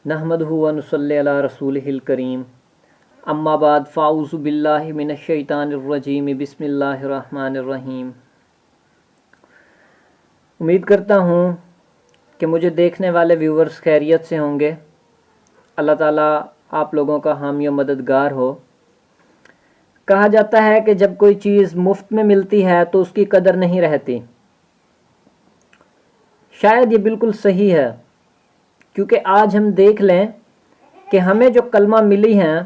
نحمدہ و نصلی علی رسولہ الکریم اما بعد فاعوذ باللہ من الشیطان الرجیم بسم اللہ الرحمن الرحیم۔ امید کرتا ہوں کہ مجھے دیکھنے والے ویورز خیریت سے ہوں گے۔ اللہ تعالیٰ آپ لوگوں کا حامی و مددگار ہو۔ کہا جاتا ہے کہ جب کوئی چیز مفت میں ملتی ہے تو اس کی قدر نہیں رہتی۔ شاید یہ بالکل صحیح ہے، کیونکہ آج ہم دیکھ لیں کہ ہمیں جو کلمہ ملی ہیں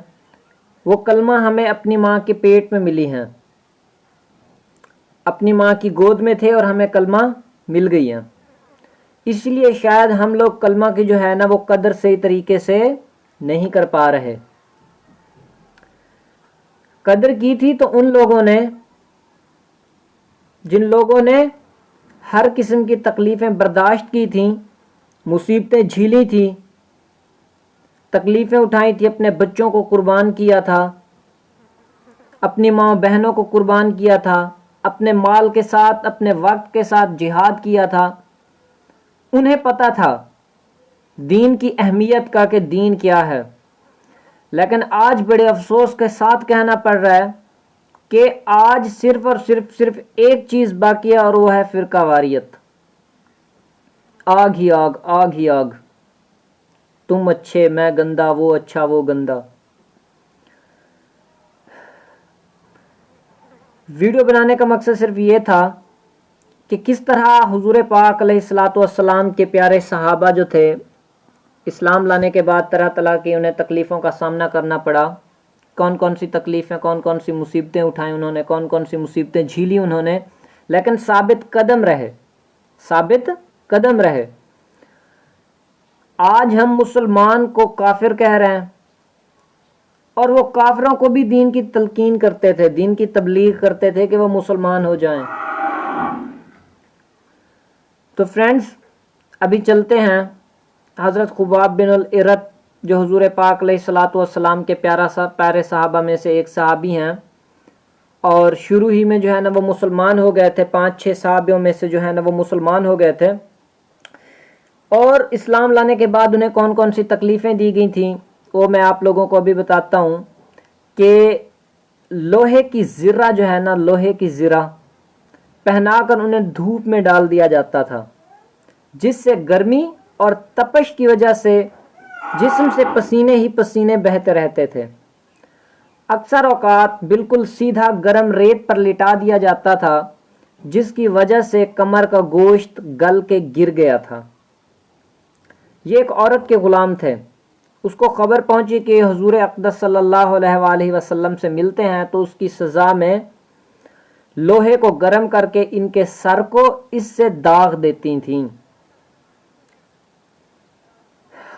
وہ کلمہ ہمیں اپنی ماں کے پیٹ میں ملی ہیں، اپنی ماں کی گود میں تھے اور ہمیں کلمہ مل گئی ہیں۔ اس لیے شاید ہم لوگ کلمہ کی جو ہے نا وہ قدر صحیح طریقے سے نہیں کر پا رہے۔ قدر کی تھی تو ان لوگوں نے جن لوگوں نے ہر قسم کی تکلیفیں برداشت کی تھیں، مصیبتیں جھیلی تھی، تکلیفیں اٹھائی تھی، اپنے بچوں کو قربان کیا تھا، اپنی ماں بہنوں کو قربان کیا تھا، اپنے مال کے ساتھ اپنے وقت کے ساتھ جہاد کیا تھا۔ انہیں پتہ تھا دین کی اہمیت کا کہ دین کیا ہے، لیکن آج بڑے افسوس کے ساتھ کہنا پڑ رہا ہے کہ آج صرف اور صرف ایک چیز باقی ہے، اور وہ ہے فرقہ واریت۔ آگ ہی آگ، آگ ہی آگ، تم اچھے میں گندا، وہ اچھا وہ گندا۔ ویڈیو بنانے کا مقصد صرف یہ تھا کہ کس طرح حضور پاک علیہ الصلاۃ والسلام کے پیارے صحابہ جو تھے، اسلام لانے کے بعد طرح طرح کی انہیں تکلیفوں کا سامنا کرنا پڑا، کون کون سی تکلیفیں، کون کون سی مصیبتیں اٹھائیں انہوں نے، کون کون سی مصیبتیں جھیلی انہوں نے، لیکن ثابت قدم رہے، ثابت قدم رہے۔ آج ہم مسلمان کو کافر کہہ رہے ہیں، اور وہ کافروں کو بھی دین کی تلقین کرتے تھے، دین کی تبلیغ کرتے تھے کہ وہ مسلمان ہو جائیں۔ تو فرینڈز، ابھی چلتے ہیں حضرت خباب بن الارت، جو حضور پاک علیہ الصلاۃ والسلام کے پیارے صحابہ میں سے ایک صحابی ہیں، اور شروع ہی میں جو ہے نا وہ مسلمان ہو گئے تھے، 5-6 صحابیوں میں سے جو ہے نا وہ مسلمان ہو گئے تھے، اور اسلام لانے کے بعد انہیں کون کون سی تکلیفیں دی گئی تھیں وہ میں آپ لوگوں کو ابھی بتاتا ہوں۔ کہ لوہے کی زرہ جو ہے نا، لوہے کی زرہ پہنا کر انہیں دھوپ میں ڈال دیا جاتا تھا، جس سے گرمی اور تپش کی وجہ سے جسم سے پسینے ہی پسینے بہتے رہتے تھے۔ اکثر اوقات بالکل سیدھا گرم ریت پر لٹا دیا جاتا تھا، جس کی وجہ سے کمر کا گوشت گل کے گر گیا تھا۔ یہ ایک عورت کے غلام تھے، اس کو خبر پہنچی کہ حضور اقدس صلی اللہ علیہ وآلہ وسلم سے ملتے ہیں، تو اس کی سزا میں لوہے کو گرم کر کے ان کے سر کو اس سے داغ دیتی تھیں۔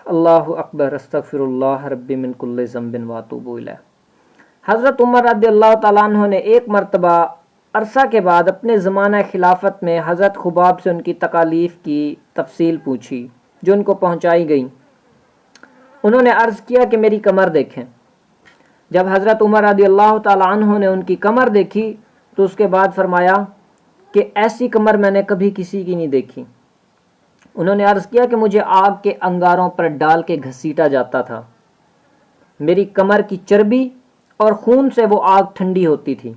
اللہ اکبر، استغفر اللہ ربی من کل ذنب واتوب الیہ۔ حضرت عمر رضی اللہ تعالیٰ عنہ نے ایک مرتبہ عرصہ کے بعد اپنے زمانہ خلافت میں حضرت خباب سے ان کی تکالیف کی تفصیل پوچھی، جو ان کو پہنچائی گئی۔ انہوں نے عرض کیا کہ میری کمر دیکھیں۔ جب حضرت عمر رضی اللہ تعالیٰ عنہ نے ان کی کمر دیکھی تو اس کے بعد فرمایا کہ ایسی کمر میں نے کبھی کسی کی نہیں دیکھی۔ انہوں نے عرض کیا کہ مجھے آگ کے انگاروں پر ڈال کے گھسیٹا جاتا تھا، میری کمر کی چربی اور خون سے وہ آگ ٹھنڈی ہوتی تھی۔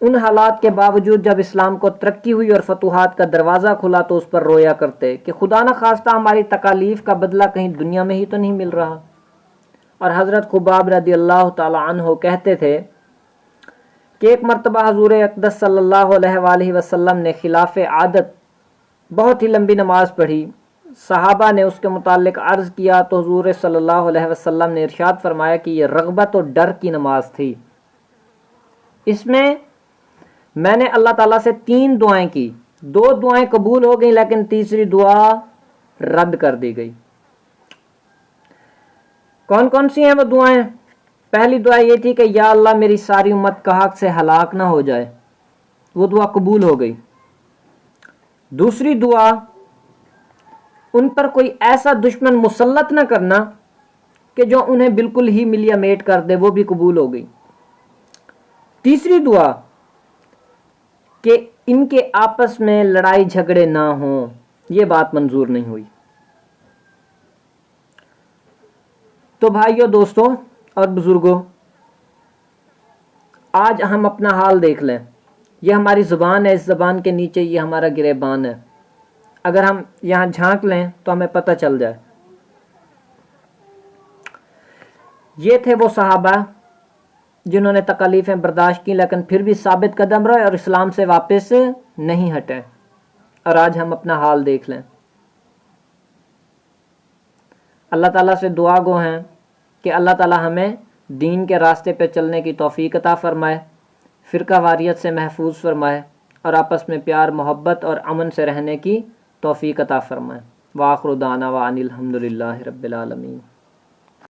ان حالات کے باوجود جب اسلام کو ترقی ہوئی اور فتوحات کا دروازہ کھلا تو اس پر رویا کرتے کہ خدا نہ خواستہ ہماری تکالیف کا بدلہ کہیں دنیا میں ہی تو نہیں مل رہا۔ اور حضرت خباب رضی اللہ تعالی عنہ کہتے تھے کہ ایک مرتبہ حضور اقدس صلی اللہ علیہ وآلہ وسلم نے خلاف عادت بہت ہی لمبی نماز پڑھی۔ صحابہ نے اس کے متعلق عرض کیا تو حضور صلی اللہ علیہ وسلم نے ارشاد فرمایا کہ یہ رغبت اور ڈر کی نماز تھی، اس میں نے اللہ تعالیٰ سے 3 دعائیں کی، 2 دعائیں قبول ہو گئیں لیکن تیسری دعا رد کر دی گئی۔ کون کون سی ہیں وہ دعائیں؟ پہلی دعا یہ تھی کہ یا اللہ میری ساری امت کہاک سے ہلاک نہ ہو جائے، وہ دعا قبول ہو گئی۔ دوسری دعا ان پر کوئی ایسا دشمن مسلط نہ کرنا کہ جو انہیں بالکل ہی ملیا میٹ کر دے، وہ بھی قبول ہو گئی۔ تیسری دعا کہ ان کے آپس میں لڑائی جھگڑے نہ ہوں، یہ بات منظور نہیں ہوئی۔ تو بھائیوں، دوستوں اور بزرگوں، آج ہم اپنا حال دیکھ لیں. یہ ہماری زبان ہے، اس زبان کے نیچے یہ ہمارا گریبان ہے. اگر ہم یہاں جھانک لیں تو ہمیں پتہ چل جائے. یہ تھے وہ صحابہ جنہوں نے تکالیفیں برداشت کی لیکن پھر بھی ثابت قدم رہے اور اسلام سے واپس نہیں ہٹے. اور آج ہم اپنا حال دیکھ لیں. اللہ تعالیٰ سے دعا گو ہیں کہ اللہ تعالیٰ ہمیں دین کے راستے پہ چلنے کی توفیق عطا فرمائے، فرقہ واریت سے محفوظ فرمائے اور آپس میں پیار محبت اور امن سے رہنے کی توفیق عطا فرمائے. وآخر دعوانا وان الحمد للہ رب العالمین.